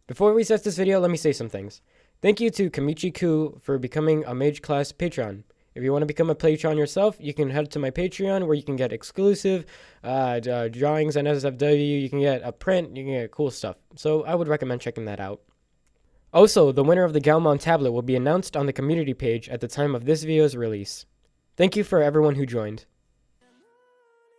Before we start this video, let me say some things. Thank you to Kamichi-ku for becoming a Mage Class Patreon. If you want to become a Patreon yourself, you can head to my Patreon where you can get exclusive drawings and SFW, you can get a print, you can get cool stuff. So I would recommend checking that out. Also, the winner of the Galmon tablet will be announced on the community page at the time of this video's release. Thank you for everyone who joined.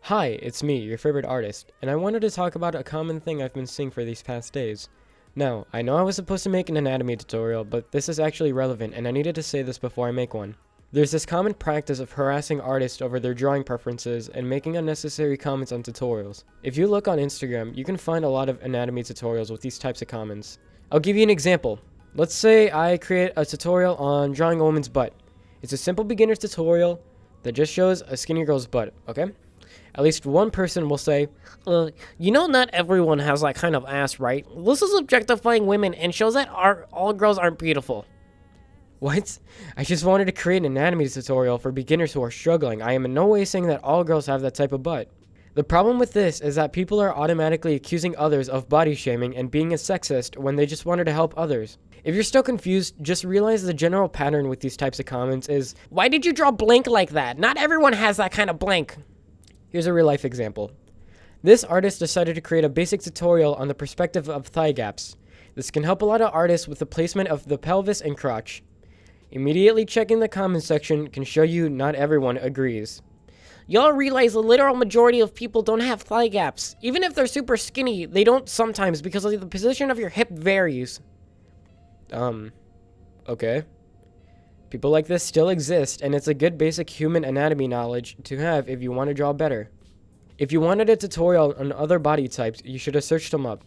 Hi, it's me, your favorite artist, and I wanted to talk about a common thing I've been seeing for these past days. Now, I know I was supposed to make an anatomy tutorial, but this is actually relevant and I needed to say this before I make one. There's this common practice of harassing artists over their drawing preferences and making unnecessary comments on tutorials. If you look on Instagram, you can find a lot of anatomy tutorials with these types of comments. I'll give you an example. Let's say I create a tutorial on drawing a woman's butt. It's a simple beginner's tutorial that just shows a skinny girl's butt, okay? At least one person will say, you know not everyone has that kind of ass, right? This is objectifying women and shows that all girls aren't beautiful. What? I just wanted to create an anatomy tutorial for beginners who are struggling. I am in no way saying that all girls have that type of butt. The problem with this is that people are automatically accusing others of body shaming and being a sexist when they just wanted to help others. If you're still confused, just realize the general pattern with these types of comments is, why did you draw blank like that? Not everyone has that kind of blank. Here's a real life example. This artist decided to create a basic tutorial on the perspective of thigh gaps. This can help a lot of artists with the placement of the pelvis and crotch. Immediately checking the comment section can show you not everyone agrees. Y'all realize the literal majority of people don't have thigh gaps. Even if they're super skinny, they don't sometimes because the position of your hip varies. Okay. People like this still exist, and it's a good basic human anatomy knowledge to have if you want to draw better. If you wanted a tutorial on other body types, you should have searched them up.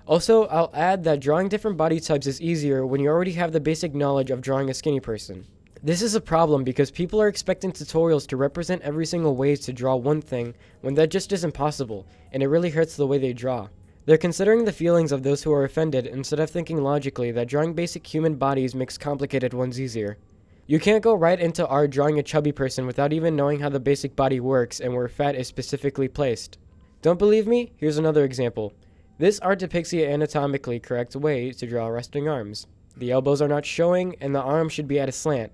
Also, I'll add that drawing different body types is easier when you already have the basic knowledge of drawing a skinny person. This is a problem because people are expecting tutorials to represent every single way to draw one thing when that just isn't possible, and it really hurts the way they draw. They're considering the feelings of those who are offended instead of thinking logically that drawing basic human bodies makes complicated ones easier. You can't go right into art drawing a chubby person without even knowing how the basic body works and where fat is specifically placed. Don't believe me? Here's another example. This art depicts the anatomically correct way to draw resting arms. The elbows are not showing and the arm should be at a slant.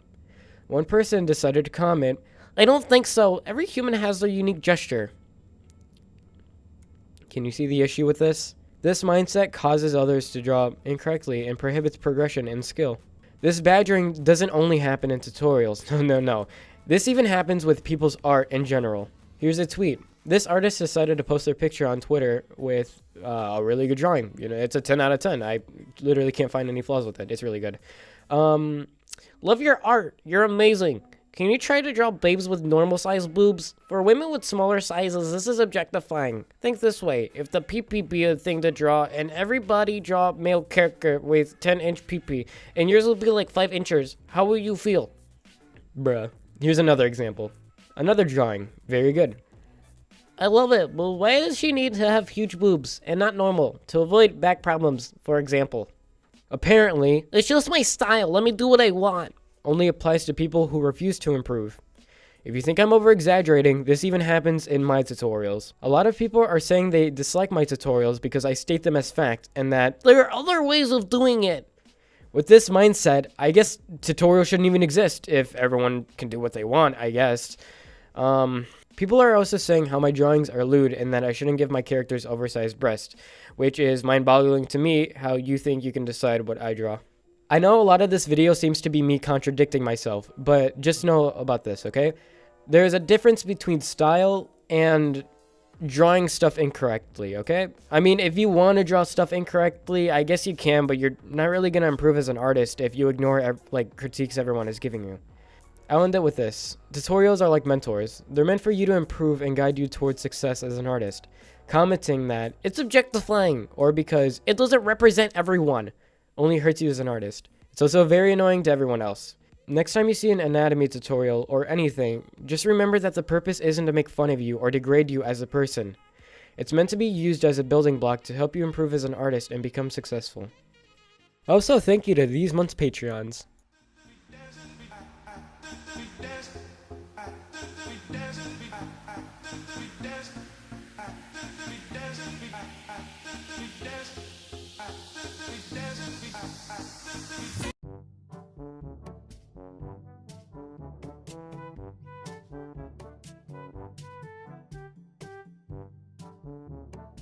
One person decided to comment, I don't think so. Every human has their unique gesture. Can you see the issue with this? This mindset causes others to draw incorrectly and prohibits progression in skill. This badgering doesn't only happen in tutorials. No. This even happens with people's art in general. Here's a tweet. This artist decided to post their picture on Twitter with a really good drawing. You know, it's a 10 out of 10. I literally can't find any flaws with it. It's really good. Love your art. You're amazing. Can you try to draw babes with normal sized boobs? For women with smaller sizes, this is objectifying. Think this way. If the PP be a thing to draw, and everybody draw male character with 10-inch PP, and yours will be like 5 inches, how will you feel? Bruh. Here's another example. Another drawing. Very good. I love it, but why does she need to have huge boobs, and not normal? To avoid back problems, for example. Apparently, it's just my style, let me do what I want. Only applies to people who refuse to improve. If you think I'm over-exaggerating, this even happens in my tutorials. A lot of people are saying they dislike my tutorials because I state them as fact, and that there are other ways of doing it. With this mindset, I guess tutorials shouldn't even exist if everyone can do what they want, I guess. People are also saying how my drawings are lewd and that I shouldn't give my characters oversized breasts, which is mind-boggling to me how you think you can decide what I draw. I know a lot of this video seems to be me contradicting myself, but just know about this, okay? There's a difference between style and drawing stuff incorrectly, okay? I mean, if you want to draw stuff incorrectly, I guess you can, but you're not really going to improve as an artist if you ignore, critiques everyone is giving you. I'll end it with this. Tutorials are like mentors. They're meant for you to improve and guide you towards success as an artist. Commenting that it's objectifying or because it doesn't represent everyone only hurts you as an artist. It's also very annoying to everyone else. Next time you see an anatomy tutorial or anything, just remember that the purpose isn't to make fun of you or degrade you as a person. It's meant to be used as a building block to help you improve as an artist and become successful. Also, thank you to these month's Patreons.